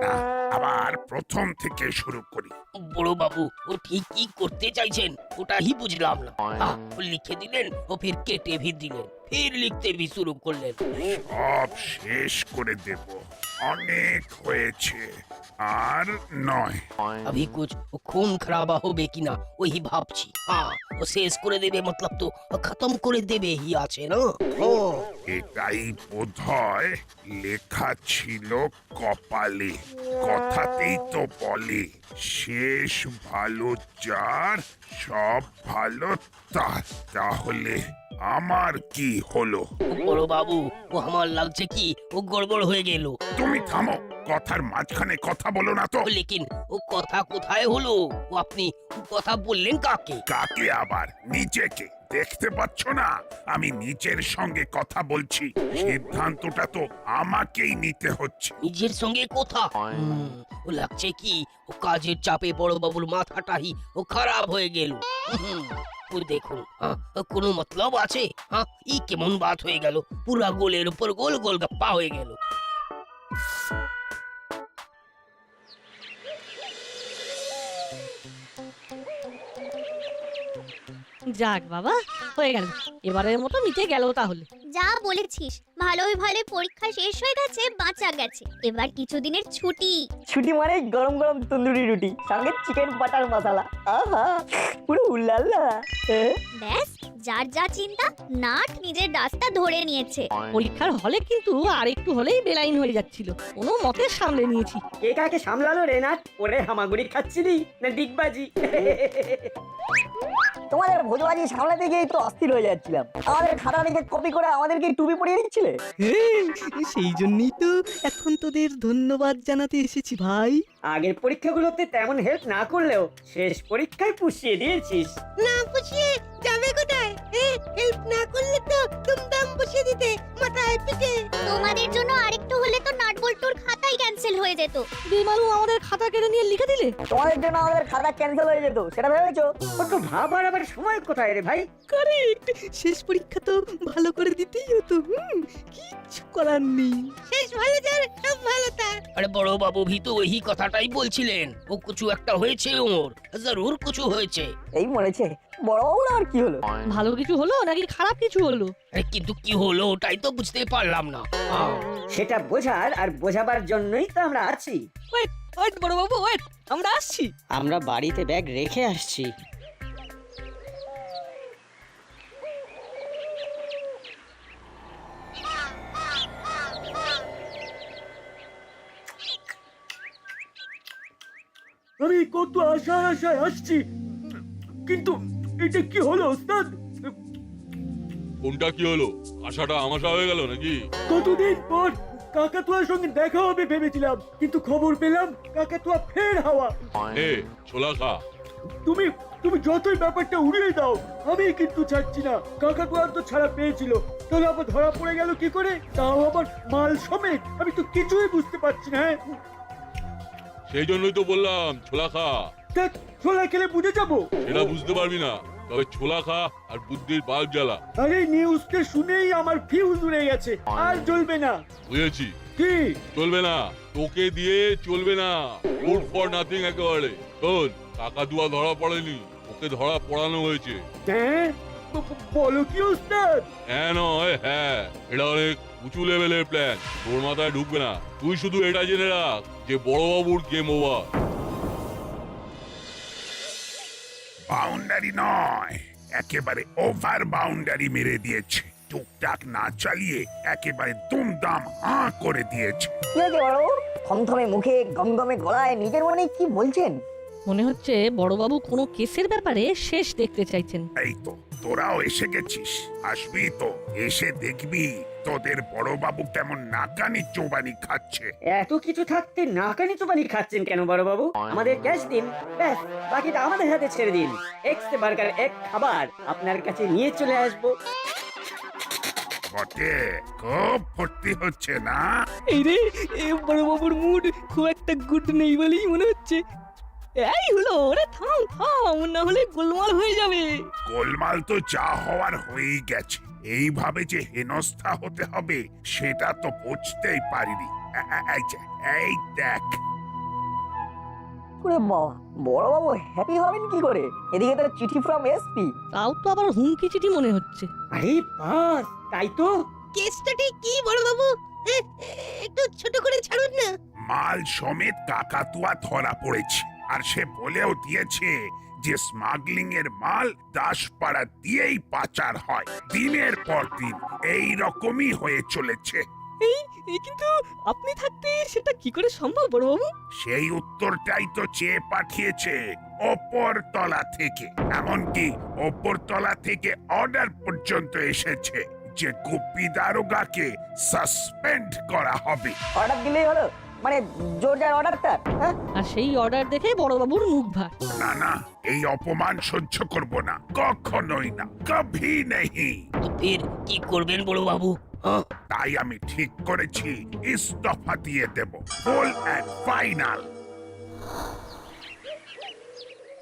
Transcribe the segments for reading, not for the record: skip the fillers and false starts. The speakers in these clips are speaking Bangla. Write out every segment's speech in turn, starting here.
না, আবার প্রথম থেকে শুরু করি। বড় বাবু ও ঠিক কি করতে চাইছেন ওটাই বুঝলাম না। ও লিখে দিলেন ও ফির কেটে भी দিলেন, ফির লিখতে भी শুরু করলেন। সব শেষ করে দেব, অনেক হয়েছে, আর নয়। अभी कुछ खून खराबा হবে কিনা ওই ভাবছি। ও শেষ করে দেবে মতলব তো খতম করে দেবে হি আছে না। ও এটাই বোধহয় লেখা ছিল কপালে। কথাতেই তো বলে, শেষ ভালো যার সব ভালো তার। তাহলে আমার কি হলো? বড় বাবু ও আমার লাগছে কি ও গড়বড় হয়ে গেল। তুমি থামো, কথার মাঝখানে কথা বলো না তো। লেকিন ও কথা কোথায় হলো? ও আপনি কথা বললেন কাকে? কাকে আবার? নিজেকে দেখতে পাচ্ছ না আমি নিজের সঙ্গে কথা বলছি? সিদ্ধান্তটা তো আমাকেই নিতে হচ্ছে। নিজের সঙ্গে কথা? ও লাগছে কি ও কাজের চাপে বড় বাবুর মাথাটাই ও খারাপ হয়ে গেল। ও দেখুন কোনো মতলব আছে? ই কেমন বাত হয়ে গেল, পুরা গোলের উপর গোল গোল গপ্পা হয়ে গেল। যাক বাবা, হয়ে গেল, এবারের মতো মিটে গেল তাহলে। যা বলেছিস, ভালোই ভালোই পরীক্ষা শেষ হয়ে গেছে, বাঁচা গেছে। এবার কিছুদিনের ছুটি। ছুটি মানে গরম গরম তন্দুরি রুটি সঙ্গে চিকেন বাটার মশলা, আহা পুরো উল্লাল্লা। ব্যাস, যার যা চিন্তা, নাট নিজের রাস্তা ধরে নিয়েছে। পরীক্ষার হলে কিন্তু আর একটু হলেই বেলাইন হয়ে যাচ্ছিল, কোনো মতে সামলে নিয়েছি। কে কাকে সামলালো রে নাট? ওরে হামাগুড়ি খাচ্ছিলি না ডিগবাজি? তোমাদের ভোজবাজি সামলাতে গিয়েই তো অস্থির হয়ে যাচ্ছিলাম। আমাদের খাতা থেকে কপি করে আমাদেরকে টুপি পরিয়ে দিচ্ছিলে। সেই জন্যই তো এখন তোদের ধন্যবাদ জানাতে এসেছি ভাই। আগের পরীক্ষাগুলোতে তেমন হেল্প না করলেও শেষ পরীক্ষায় পুষিয়ে দিয়েছিস। না পুষিয়ে যাবে কোথায়? হেল্প না করলে তো তুমদাম পুষিয়ে দিতে মাথায় পিঠে। তোমাদের জন্য আরেকটু হলে তো নাট বল্টুর খাতাই ক্যান্সেল হয়ে যেত। বেমালু আমাদের খাতা কেড়ে নিয়ে লিখে দিলে। তোমাদের জন্য আমাদের খাতা ক্যান্সেল হয়ে যেত, সেটা ভেবেছো? একটু ভাবার আবার সময় কোথায় রে ভাই? কারেক্ট, শেষ পরীক্ষা তো ভালো করে দিতেই হতো। কিচ্ছু করার নেই, শেষ ভালো যার সব ভালো তার। আরে বড় বাবু ভি তো ওই কথাটাই বলছিলেন, ও কিছু একটা হয়েছে, ওর জরুর কিছু হয়েছে। এই মরেছে বড় আর কি হলো? ভালো কিছু হলো নাকি খারাপ কিছু হলো? আরে কিন্তু কি হলো ওটাই তো বুঝতে পারলাম না। সেটা বোঝার আর বোঝাবার জন্যই তো আমরা আছি। ওয়েট ওয়েট বড় বাবু ওয়েট, আমরা আসছি। আমরা বাড়িতে ব্যাগ রেখে আসছি। আমি কত আশায় আসছি, কিন্তু এটা কি হলো ওস্তাদ? কোনটা কি হলো? আশাটা আমাশা হয়ে গেল নাকি? কতদিন পর কাকাতুয়ার সঙ্গে দেখা হবে ভেবেছিলাম, কিন্তু খবর পেলাম কাকাতুয়া ফের হাওয়া। এ ছোলা খা। তুমি তুমি যতই ব্যাপারটা উড়িয়ে দাও, আমি কিন্তু ছাড়ছি না। কাকাতুয়ার তো ছাড়া পেয়েছিল, তবে আবার ধরা পড়ে গেল কি করে? তাও আবার মাল সমেত। আমি তো কিছুই বুঝতে পারছি না। সেই জন্যই তো বললাম ছোলা খা। দেখ, ছোলা খেলে বুঝে যাবো। সেটা বুঝতে পারবি না, তবে ছোলা খা আর বুদ্ধির বাল্ব জ্বালা। আরে নিউজটা শুনেই আমার ফিউজ উড়ে গেছে, আর জ্বলবে না। বুঝেছি, কি চলবে না, তোকে দিয়ে চলবে না। গুড ফর নাথিং একেবারে। শোন, কাকাতুয়া ধরা পড়েনি, ওকে ধরা পড়ানো হয়েছে। হ্যাঁ, বলো কি ওস্তাদ? হ্যাঁ নয় হ্যাঁ, এটা অনেক উঁচু লেভেলের প্ল্যান, তোর মাথায় ঢুকবে না। তুই শুধু এটা জেনে রাখ যে বড়বাবুর গেম ওভার। বাউন্ডারি নয়, একেবারে ওভার বাউন্ডারি মেরে দিয়েছে। টুকটাক না চালিয়ে একেবারে দুমদাম হাঁ করে দিয়েছে। কি হয়েছে বড়? থমথমে মুখে গমগমে গলায় নিজের মনে কি বলছেন? মনে হচ্ছে বড়বাবু কোনো কেসের ব্যাপারে শেষ দেখতে চাইছেন। এই তো তোরাও এসে গেছিস, আসবি তো, এসে দেখবি তোদের বড়বাবু কেমন নাকানি চোবানি খাচ্ছে। এত কিছু থাকতে নাকানি চোবানি খাচ্ছেন কেন বড় বাবু? আমাদের ক্যাশ দিন, ব্যাস বাকিটা আমাদের হাতে ছেড়ে দিন। এক্স বার্গার এক খাবার আপনার কাছে নিয়ে চলে আসবো। বটে, খুব ফুর্তি হচ্ছে না? এই রে, এ বড় বাবুর মুড খুব একটা গুড নেই বলেই মনে হচ্ছে। এই হলো, ওরে থাম থাম, না হলে গোলমাল হয়ে যাবে। গোলমাল তো যা হওয়ার হয়েই গেছে। এইভাবে যে হেনস্থা হতে হবে সেটা তো বুঝতেই পারিনি। এই যে, এই দেখ। ওরে বাবা, বড়বাবু হ্যাপি হবেন কি করে? এদিকে তার চিঠি ফ্রম এসপি। তাও তো আবার হুমকি চিঠি মনে হচ্ছে। আরে বাস, তাই তো। কেসটা ঠিক কি বড় বাবু? একটু ছোট করে ছাড়ুন না। মাল সমেত কাকাতুয়া ধরা পড়েছে, আর সে বলেও দিয়েছে যে স্মাগলিং এর মাল দাসপাড়া দিয়েই পাচার হয়। দিনের পর দিন এই রকমই হয়ে চলেছে। কিন্তু আপনি থাকতে সেটা কি করে সম্ভব বড়বাবু? সেই উত্তরটাই তো চেয়ে পাঠিয়েছে ওপর তলা থেকে। এমনকি ওপর তলা থেকে অর্ডার পর্যন্ত এসেছে যে গুপ্পি দারোগাকে সাসপেন্ড করা হবে। অর্ডার দিলেই হলো? মানে জোর যার অর্ডার তার? হ্যাঁ, আর সেই অর্ডার দেখে বড়বাবুর মুখ ভার। না না, এই অপমান সহ্য করব না, কখনোই না, কভি নেই। তো ফের কি করবেন বড় বাবু? তাই আমি ঠিক করেছি ইস্তফা দিয়ে দেব, ফুল এন্ড ফাইনাল।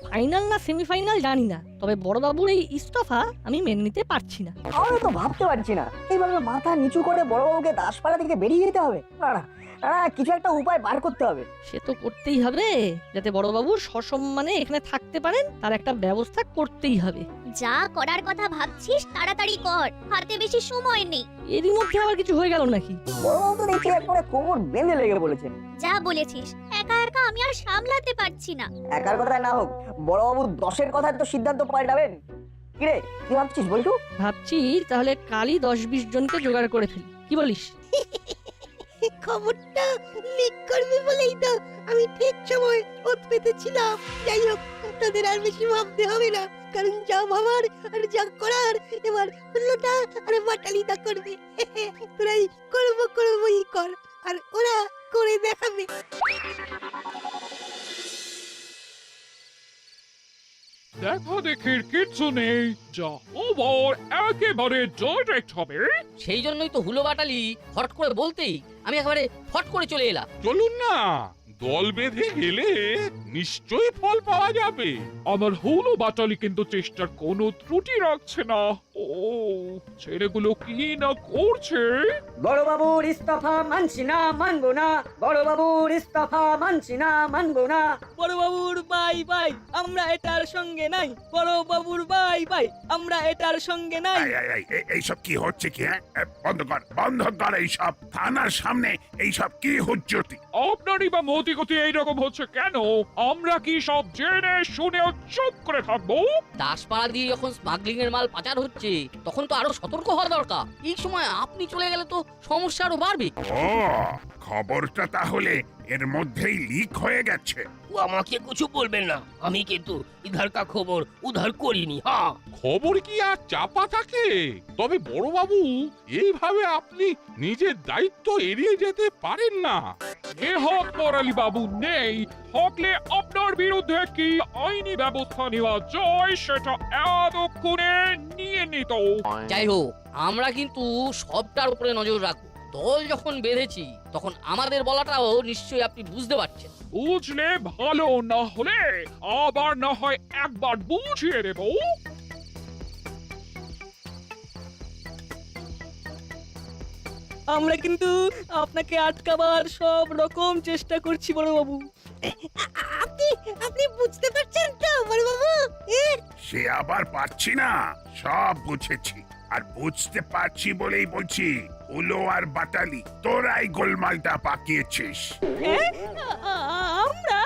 ফাইনাল না সেমিফাইনাল জানি না, তবে বড়বাবুর এই ইস্তফা আমি মেনে নিতে পারছি না। আমি তো ভাবতে পারছি না এইভাবে মাথা নিচু করে বড়বাবুকে দাসপাড়া থেকে বেরিয়ে যেতে হবে। না না না, কিছু একটা উপায় বার করতে হবে। সে তো করতেই হবে, যাতে বড়বাবু সসম্মানে এখানে থাকতে পারেন তার একটা ব্যবস্থা করতেই হবে। যা করার কথা ভাবছিস তাড়াতাড়ি কর, হাতে বেশি সময় নেই। এরই মধ্যে আবার কিছু হয়ে গেল নাকি? বড়বাবু তো দেখছি একবারে কোমর বেঁধে লেগে বলেছেন। যা বলেছিস, একা একা আমি আর সামলাতে পারছি না। একার কথায় না হোক, বড়বাবুর 10-এর কথায় তো সিদ্ধান্ত পাল্টাবেন। কিরে, কি ভাবছিস বলটু? ভাবছি তাহলে কালই 10-20 জনকে জোগাড় করে ফেলি, কি বলিস? খবরটা লিক করবি বলেই তো আমি ঠিক সময় ওত পেতেছিলাম। যাই হোক, তোদের আর বেশি ভাবতে হবে না, কারণ যা ভাবার আর যা করার এবার হুল্লোটা আর বাটালিটা করবে। তোরাই করবই কর, আর ওরা করে দেখাবে। দেখো দেখির কিচ্ছু নেই, যা ওভার একেবারে ডাইরেক্ট হবে। সেই জন্যই তো হুলো বাটালি হট করে বলতেই আমি একেবারে ফট করে চলে এলাম। চলুন না, দল বেঁধে গেলে নিশ্চয়ই ফল পাওয়া যাবে। আমার হলো বাটালি কিন্তু চেষ্টার কোনো ত্রুটি রাখছে না। ও ছেলেগুলো কি না করছে। বড়বাবুর ইস্তফা মানছি না, মানবো না। বড়বাবুর ইস্তফা মানছি না, মানবো না। বড়বাবুর বাই বাই, আমরা এটার সঙ্গে নাই। বড়বাবুর বাই বাই, আমরা এটার সঙ্গে নাই। এইসব কি হচ্ছে কি? হ্যাঁ, বন্ধ কর এইসব। থানার সামনে এইসব কি হুজ্জতি? আপনারই বা মতিগতি এইরকম হচ্ছে কেন? আমরা কি সব জেনে শুনেও চুপ করে থাকবো? দাসপাড়া দিয়ে যখন স্মাগলিং এর মাল পাচার হচ্ছে, তখন তো আরো সতর্ক হওয়া দরকার। এই সময় আপনি চলে গেলে তো সমস্যা আরো বাড়বে। ও, খবরটা তাহলে এর মধ্যেই লিক হয়ে গেছে। ও আমাকে কিছু বলবেন না, আমি কিন্তু ইধার কা খবর উধার করিনি। হ্যাঁ, খবর কি আর চাপা থাকে? তবে বড়বাবু, এইভাবে আপনি নিজের দায়িত্ব এড়িয়ে যেতে পারেন না। এ হক করালি বাবু নেই, হকলে আপনার বিরুদ্ধে কি আইনি ব্যবস্থা নেওয়া যায় সেটা এতক্ষণে নিয়ে নিত। যাই হোক, আমরা কিন্তু সবটার উপরে নজর রাখবো। দল যখন বেঁধেছি তখন আমাদের বলাটাও নিশ্চয়ই আপনি বুঝতে পারছেন। বুঝলে ভালো, না হলে আবার না হয় একবার বুঝিয়ে দেব। আমরা কিন্তু আপনাকে আটকাবার সব রকম চেষ্টা করছি বড়বাবু। আপনি বুঝতে পারছেন তো বড়বাবু? সে আবার পারছি না, সব বুঝেছি। আর বুঝতে পারছি বলেই বলছি, উলো আর বাটালি তোরাই গোলমালটা পাকিয়েছিস। আমরা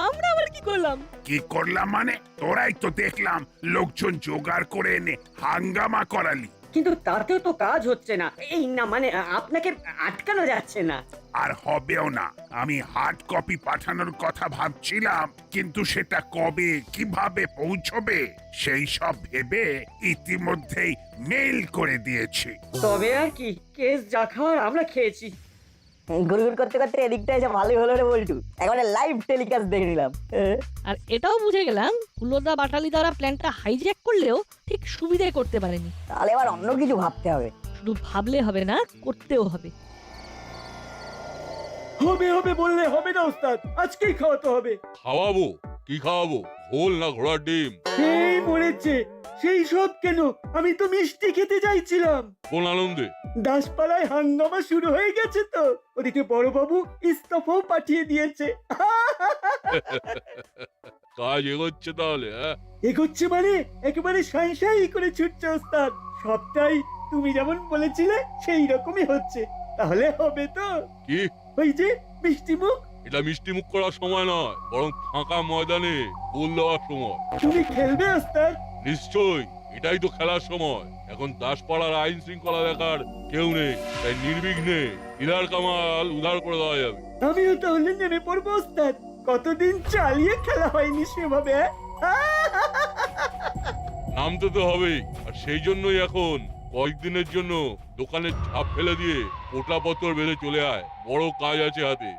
আমরা আবার কি করলাম? কি করলাম মানে? তোরাই তো দেখলাম লোকজন জোগাড় করে এনে হাঙ্গামা করালি। কিন্তু তাতেও তো কাজ হচ্ছে না। এই না মানে আপনাকে আটকানো যাচ্ছে না। আর হবেও না। আমি হার্ড কপি পাঠানোর কথা ভাবছিলাম, কিন্তু সেটা কবে কিভাবে পৌঁছবে সেই সব ভেবে ইতিমধ্যেই মেইল করে দিয়েছি। তবে আর কি, কেস যা খাওয়ার আমরা খেয়েছি। গুড়গুড় করতে করতে এদিকটা এসে ভালোই হলো রে বলটু, একেবারে লাইভ টেলিকাস্ট দেখে নিলাম। আর এটাও বুঝে গেলাম হুলোদা বাটালি দ্বারা প্ল্যানটা হাইজ্যাক করলেও ঠিক সুবিধে করতে পারেনি। তাহলে এবার অন্য কিছু ভাবতে হবে। শুধু ভাবলে হবে না, করতেও হবে। হবে হবে বললে হবে না ওস্তাদ, আজকেই খাওয়াতে হবে। খাওয়াবো? কি খাওয়াবো? ঘোল না ঘোড়ার ডিম? এই মরেছে, সেই সব কেন, আমি তো মিষ্টি খেতে চাইছিলাম। কোন আনন্দে? দাসপাড়ায় হাঙ্গামা শুরু হয়ে গেছে তো, ওদিকে বড়বাবু ইস্তফাও পাঠিয়ে দিয়েছে। কাজ এগোচ্ছে তাহলে, হ্যাঁ? এগোচ্ছে মানে একেবারে সাই সাই করে ছুটছে ওস্তাদ। সবটাই তুমি যেমন বলেছিলে সেই রকমই হচ্ছে। তাহলে হবে তো? কি? ওই যে মিষ্টি মুখ। এটা মিষ্টি মুখ করার সময় নয়, বরং ফাঁকা ময়দানে গোল দেওয়ার সময়। তুমি খেলবে ওস্তাদ? নিশ্চয়ই, এটাই তো খেলার সময়। এখন দাসপাড়ার আইন শৃঙ্খলা দেখার কেউ নেই, তাই নির্বিঘ্নে ইলার কামাল উদ্ধার করে দেওয়া যাবে। আমিও তাহলে নেমে পড়বো ওস্তাদ। কতদিন চালিয়ে খেলা হয়নি সেভাবে। নামতে তো হবেই, আর সেই জন্যই এখন কয়েকদিনের জন্য দোকানের ছাপ ফেলে দিয়ে পোটাপত্তর বেঁধে চলে আয়, বড় কাজ আছে হাতে।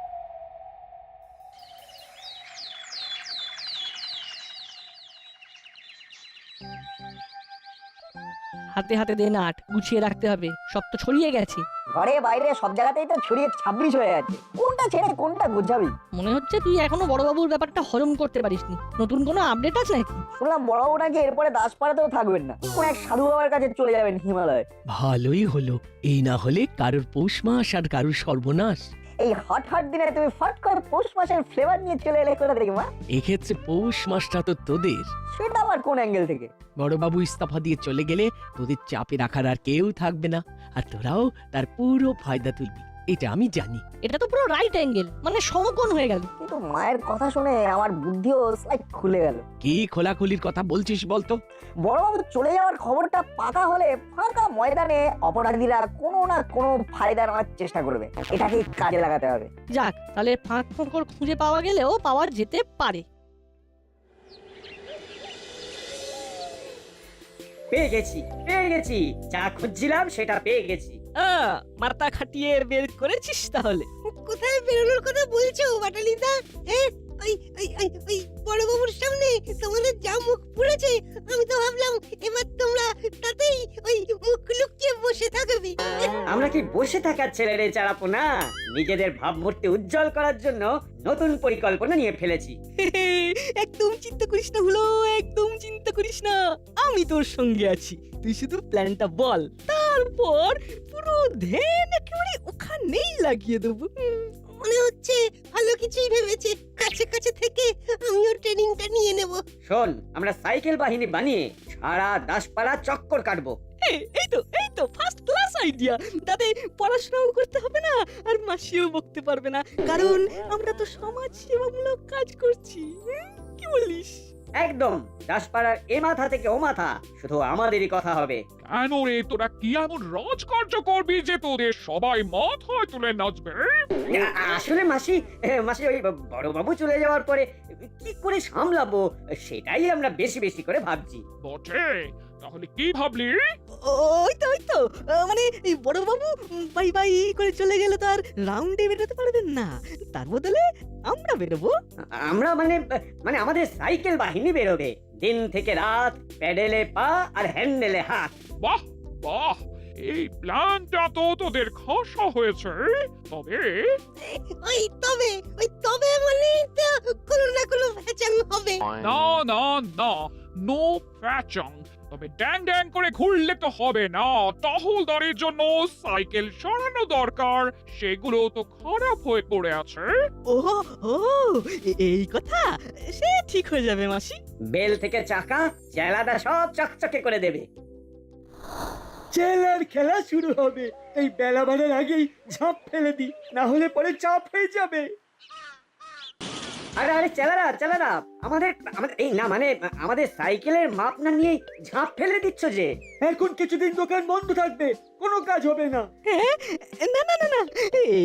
হাতে হাতে দে নাট, গুছিয়ে রাখতে হবে, সব তো ছড়িয়ে গেছে। ঘরে বাইরে সব জায়গাতেই তো ছড়িয়ে 26 হয়ে আছে, কোনটা ছেড়ে কোনটা গুছাবি? মনে হচ্ছে তুই এখনো বড়বাবুর ব্যাপারটা হজম করতে পারিসনি। নতুন কোনো আপডেট আছে নাকি? শুনলাম বড়বাবু নাকি এরপরে দাসপাড়াতেও থাকবেন না, কোন এক সাধু বাবার কাছে চলে যাবেন হিমালয়। ভালোই হলো, এই না হলে কারোর পৌষ মাস আর কারোর সর্বনাশ। এই হট হট দিনে তুমি ফট করে পৌষ মাসের ফ্লেভার নিয়ে চলে এলে কোথা থেকে মা? এক্ষেত্রে পৌষ মাসটা তো তোদের। সেটা আবার কোন অ্যাঙ্গেল থেকে? বড়বাবু ইস্তফা দিয়ে চলে গেলে তোদের চাপে রাখার আর কেউ থাকবে না, আর তোরাও তার পুরো ফায়দা তুলবি, এটা আমি জানি। এটা তো পুরো রাইট অ্যাঙ্গেল, মানে সমকোণ হয়ে গেল। কিন্তু মায়ের কথা শুনে আমার বুদ্ধিও স্লাইড খুলে গেল। কি খোলাখুলির কথা বলছিস বলতো? বড়বাবু চলে যাওয়ার খবরটা পাকা হলে ফাঁকা ময়দানে অপরাধীরা কোনো না কোনো ফায়দা নেওয়ার চেষ্টা করবে, এটাকে কাজে লাগাতে হবে। যাক, তাহলে ফাঁক ফোকর খুঁজে পাওয়া গেলেও পাওয়া যেতে পারে। পেয়ে গেছি, যা খুঁজছিলাম সেটা পেয়ে গেছি। মাথা খাটিয়ে বের করেছিস তাহলে? কোথায় বেরোনোর কথা বলছো বাটালিদা? ওই বড়বাবুর সামনে তোমাদের যা মুখ পুড়েছে, আমি তো ভাবলাম এবার তোমরা তাতেই ওই মুখ লুকিয়ে বসে থাকবে। আমরা কি বসে থাকার ছেলেরে চালাবো না? নিজেদের ভাবমূর্তি উজ্জ্বল করার জন্য নতুন পরিকল্পনা নিয়ে ফেলেছি। একদম চিন্তা করিস না হলো, একদম চিন্তা করিস না, আমি তোর সঙ্গে আছি। তুই শুধু প্ল্যানটা বল, তারপর পুরো ধ্যান একেবারে ওখানেই লাগিয়ে দেবো। মনে হচ্ছে ভালো কিছুই ভেবেছে, কাছে কাছে থেকে আমিও ট্রেনিংটা নিয়ে নেব। শোন, আমরা সাইকেল বাহিনী বানিয়ে সারা দাসপাড়া চক্কর কাটবো। এই তো ফার্স্ট ক্লাস আইডিয়া। তাতে পড়াশোনাও করতে হবে না, আর মাসিও বকতে পারবে না, কারণ আমরা তো সমাজ সেবামূলক কাজ করছি। কি বলিস? একদম, দাসপাড়ার এ মাথা থেকে ও মাথা শুধু আমাদেরই কথা হবে। কেন রে, তোরা কি এমন রাজকার্য করবি যে তোদের সবাই মাথায় তুলে নাচবে? আসলে মাসি ওই বড়বাবু চলে যাওয়ার পরে কি করে সামলাবো সেটাই আমরা বেশি বেশি করে ভাবছি। বটে, তাহলে কি ভাবলি? ওই তো মানে এই বড়বাবু বাই বাই করে চলে গেলে তো আর রাউন্ডে বেরোতে পারবেন না, তার বদলে আমরা বেরোবো। আমরা মানে আমাদের সাইকেল বাহিনী বেরোবে, দিন থেকে রাত, প্যাডেলে পা আর হ্যান্ডেলে হাত। বাহ বাহ, এই প্ল্যানটা তো তোদের খাসা হয়েছে। তবে তবে মানে কোনো না কোনো ভেজাল হবে। না, নো প্যাচং। তবে ড্যাং ড্যাং করে ঘুরলে তো হবে না, টহলদারির জন্য সাইকেল সরানো দরকার, সেগুলো তো খারাপ হয়ে পড়ে আছে। ও এই কথা, সে ঠিক হয়ে যাবে মাসি। বেল থেকে চাকা চেলাটা সব চকচকে করে দেবে। চেলার খেলা শুরু হবে, এই বেলা বাড়ার আগেই ঝাঁপ ফেলে দি, না হলে পরে চাপ হয়ে যাবে। আরে চেলারা আমাদের এই না মানে আমাদের সাইকেলের মাপ না নিয়ে ঝাঁপ ফেলে দিচ্ছ যে। এখন কিছুদিন দোকান বন্ধ থাকবে, কোনো কাজ হবে না। না,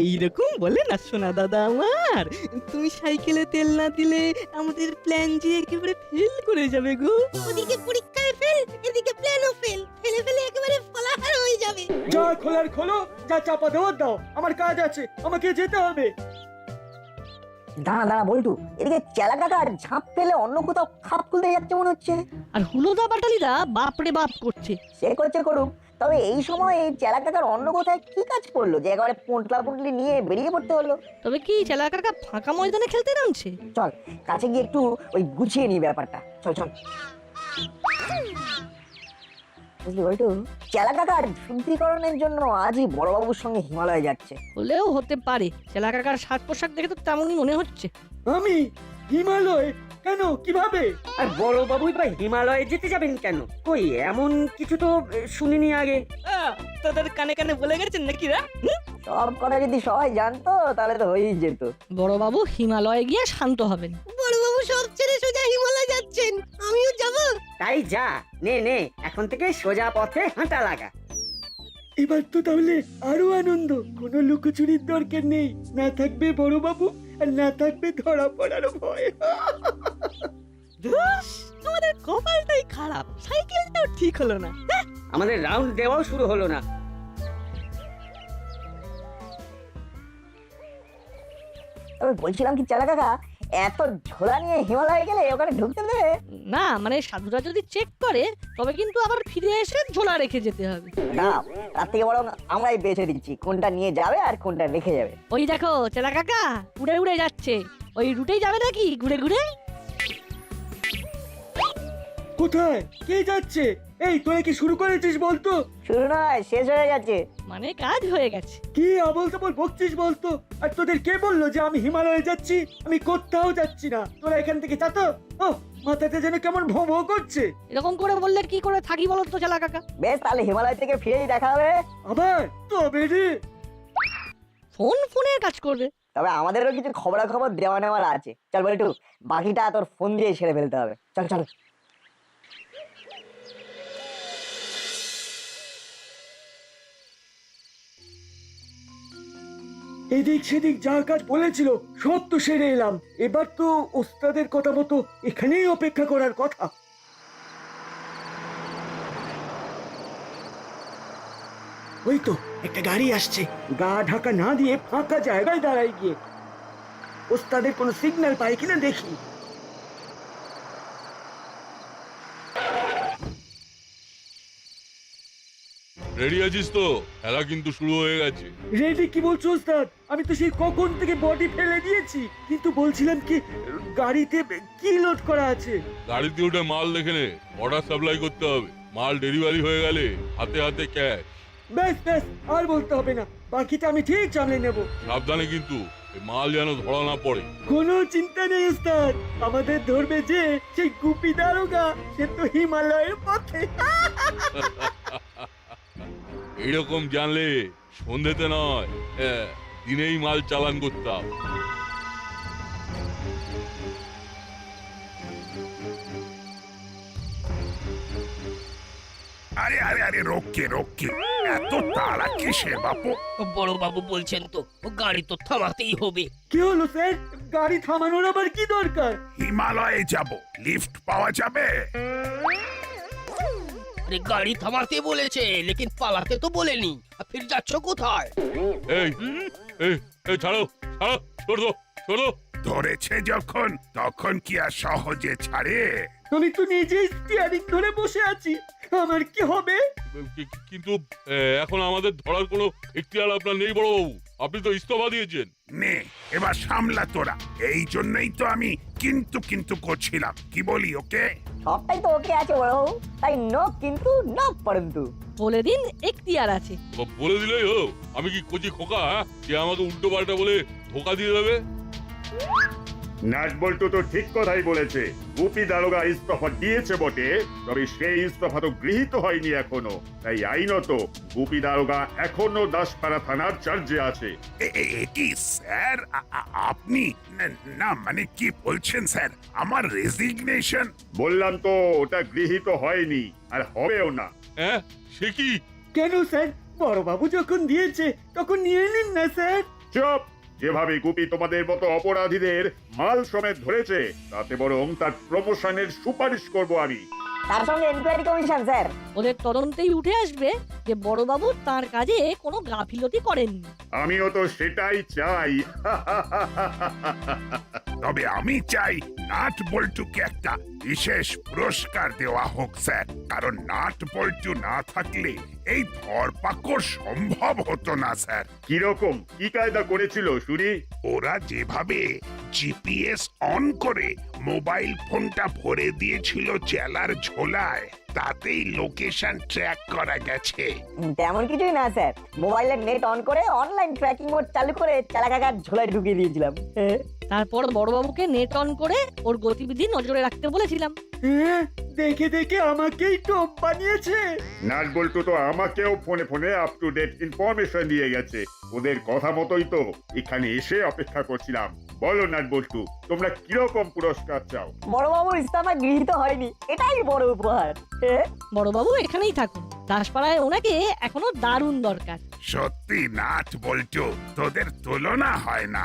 এইরকম বলে না সোনা দাদা আমার। তুমি সাইকেলে তেল না দিলে আমাদের প্ল্যান যে একেবারে ফেল করে যাবে গো। ওদিকে পরীক্ষায় ফেল, এদিকে প্ল্যানও ফেল, ফেলে একেবারে ফলাহার হয়ে যাবে। যা খোলার খোলো, যা চাপা দেওয়ার দাও, আমার কাজ আছে, আমাকে যেতে হবে। দাঁড়া বল্টু, এদিকে চেলা কাকার ঝাঁপ ফেলে অন্য কোথাও খাপ খুলতে যাচ্ছে মনে হচ্ছে। আর হুলোদা বাটালিদা বাপরে বাপ করছে। সে করছে করুক, তবে এই সময় চেলা কাকার অন্য কোথায় কি কাজ পড়লো যে একেবারে পোঁটলা পুঁটলি নিয়ে বেরিয়ে পড়তে হলো? তবে কি চেলা কাকা ফাঁকা ময়দানে খেলতে নামছে? চল কাছে গিয়ে একটু ওই গুছিয়ে নি ব্যাপারটা, চল। বুঝলি বল্টু, চেলা কাকার শুদ্ধিকরণের জন্য আজই বড়বাবুর সঙ্গে হিমালয় যাচ্ছে। হলেও হতে পারে, চেলা কাকার সাজ পোশাক দেখে তো তেমনই মনে হচ্ছে। হিমালয় কেন কিভাবে? আর বড় বাবুই বা হিমালয়ে যেতে যাবেন কেন? কই এমন কিছু তো শুনিনি আগে। তোদের কানে কানে বলে গেছেন নাকি রা? সব কথা যদি সবাই জানতো তাহলে তো হয়েই যেত। বড়বাবু হিমালয়ে গিয়ে শান্ত হবেন। বড়বাবু সব ছেড়ে সোজা হিমালয় যাচ্ছেন, আমিও যাব। তাই যা, নে নে এখন থেকে সোজা পথে হাঁটা লাগা। এবার তো তাহলে আরো আনন্দ, কোনো লুকোচুরির দরকার নেই, না থাকবে বড় বাবু আর না থাকবে ধরা পড়ার ভয়। ধুস, আমাদের কপালটাই খারাপ, সাইকেলটাও ঠিক হলো না। আমাদের রাউন্ড দেওয়াও শুরু হলো না। তবে বলছিলাম কি চালা কাকা, এত ঝোলা নিয়ে হিমালয়ে গেলে ওখানে ঢুকতে দেবে? না মানে সাধুরা যদি চেক করে তবে কিন্তু আবার ফিরে এসে ঝোলা রেখে যেতে হবে। না, তার থেকে বরং আমরাই বেছে দিচ্ছি কোনটা নিয়ে যাবে আর কোনটা রেখে যাবে। ওই দেখো চেলা কাকা উড়ে উড়ে যাচ্ছে, ওই রুটেই যাবে নাকি ঘুরে ঘুরে? কোথায় কে যাচ্ছে? এই তোরা কি শুরু করেছিস বলতো? শুরু নয়, শেষ হয়ে গেছে। মানে কাজ হয়ে গেছে। কি আবল তাবল বকছিস বলতো? আর তোদের কে বললো যে আমি হিমালয়ে যাচ্ছি? আমি কোথাও যাচ্ছি না, তোরা এখান থেকে যা তো। ও মাথাতে যেন কেমন ভো ভো করছে। এরকম করে বললে কি করে থাকি বলো তো চেলা কাকা? বেশ, তাহলে হিমালয় থেকে ফিরেই দেখা হবে। আবার তবে রে, ফোনের কাজ করবে। তবে আমাদেরও কিছু খবরাখবর দেওয়া নেওয়ার আছে। চল বলে একটু বাকিটা তোর ফোন দিয়ে সেরে ফেলতে হবে। চল চল। এদিক সেদিক যা কাজ বলেছিল সব তো সেরে এলাম। এবার তো ওস্তাদের কথা মতো এখানেই অপেক্ষা করার কথা। ওই তো একটা গাড়ি আসছে, গা ঢাকা না দিয়ে ফাঁকা জায়গায় দাঁড়াই গিয়ে ওস্তাদের কোনো সিগন্যাল পাই কিনা দেখি। রেডি আছিস তো? খেলা কিন্তু শুরু হয়ে গেছে। রেডি কি বলছো ওস্তাদ? আমি তো সেই কখন থেকে বডি ফেলে দিয়েছি, কিন্তু বলছিলাম কি গাড়িতে কি লোড করা আছে? গাড়িতে উঠে মাল দেখে নে, অর্ডার সাপ্লাই করতে হবে। মাল ডেলিভারি হয়ে গেলে হাতে হাতে ক্যাশ। ব্যাস ব্যাস, আর বলতে হবে না, বাকিটা আমি ঠিক সামলে নেব। সাবধানে কিন্তু, এই মাল যেন ধরা না পড়ে। কোনো চিন্তা নেই ওস্তাদ, আমাদের ধরবে যে সেই গুপি দারোগা, সে তো হিমালয়ের পথে। এইরকম জানলে সন্ধ্যেতে নয়, দিনেই মাল চালান করতাম। আরে আরে আরে রোকে রোকে, এত তাড়া কিসের বাপু? বড়বাবু বলছেন তো গাড়ি তো থামাতেই হবে। কি হলো স্যার, গাড়ি থামানোর আবার কি দরকার? হিমালয়ে যাব, লিফট পাওয়া যাবে? আরে গাড়ি থামাতে বলেছে, লেকিন পালাতে তো বলেনি। আর ফির যাচ্ছ কোথায়? এই এই এই ছাড়ো ছাড়ো, ছোড়ো ছোড়ো। ধরেছে যখন তখন কি আর সহজে ছাড়ে? আমি তো নিজেই স্টিয়ারিং ধরে বসে আছি, আমার কি হবে? কিন্তু এখন আমাদের ধরার কোনো এখতিয়ার আপনার নেই বড়বাবু, আপনি তো ইস্তফা দিয়েছেন। নে এবার সামলা তোরা, এই জন্যই তো আমি কিন্তু কিন্তু করছিলাম। কি বলি ওকে? সবটাই তো ওকে আছে বড়, তাই নো কিন্তু নো পরন্তু। বলে দিন এখতিয়ার আছে। বলে দিলেই হলো। আমি কি কচি খোকা যে আমাকে উল্টো পাল্টা বলে ধোকা দিয়ে দেবে? নাটবল্টু তো ঠিক কথাই বলেছে। গুপি দারোগা ইস্তফা দিয়েছে বটে, তবে সেই ইস্তফা তো গৃহীত হয়নি এখনো। তাই আইনত গুপি দারোগা এখনো দাসপাড়া থানার চার্জে আছে। কি স্যার আপনি? না মানে কি বলছেন স্যার? আমার রেজিগনেশন? বললাম তো ওটা গৃহীত হয়নি আর হবেও না। হ্যাঁ, সে কি? কেন স্যার, বড়বাবু যখন দিয়েছে তখন নিয়ে নিন না স্যার। চুপ! যেভাবে গুপি তোমাদের মতো অপরাধীদের মাল সমেত ধরেছে, তাতে বরং তার প্রমোশনের সুপারিশ করব আমি। তার সঙ্গে এনকোয়ারি কমিশন স্যার। ওদের তদন্তেই উঠে আসবে যে বড়বাবু তার কাজে কোনো গাফিলতি করেননি। আমিও তো সেটাই চাই। তবে আমি চাই নাট বল্টুকে একটা বিশেষ পুরস্কার দেওয়া হোক স্যার, কারণ নাট বল্টু না থাকলে এই ধরপাকড় সম্ভব হতো না স্যার। কিরকম কি কায়দা করেছিল শুনি? ওরা যেভাবে জিপিএস অন করে মোবাইল ফোনটা ভরে দিয়েছিল চেলার ঝোলায়, তাতেই লোকেশন ট্র্যাক করা গেছে। তেমন কিছুই না স্যার, মোবাইলের নেট অন করে অনলাইন ট্র্যাকিং মোড চালু করে চালা কাকার ঝোলায় ঢুকিয়ে দিয়েছিলাম। তারপর বড়বাবুকে নেট অন করে ওর গতিবিধি নজরে রাখতে বলেছিলাম। হ্যাঁ, দেখে দেখে আমাকেই টোপ বানিয়েছে। নাট বল্টু তো আমাকেও ফোনে ফোনে আপ টু ডেট ইনফরমেশন দিয়ে গেছে। ওদের কথা মতোই তো এখানে এসে অপেক্ষা করছিলাম। বলো নাট বল্টু, তোমরা কিরকম পুরস্কার চাও? বড়বাবুর ইস্তফা গৃহীত হয়নি, এটাই বড় উপহার। বড়বাবু এখানেই থাকুন, দাসপাড়ায় ওনাকে এখনো দারুণ দরকার। সত্যি নাট বল্টু, তোদের তুলনা হয় না।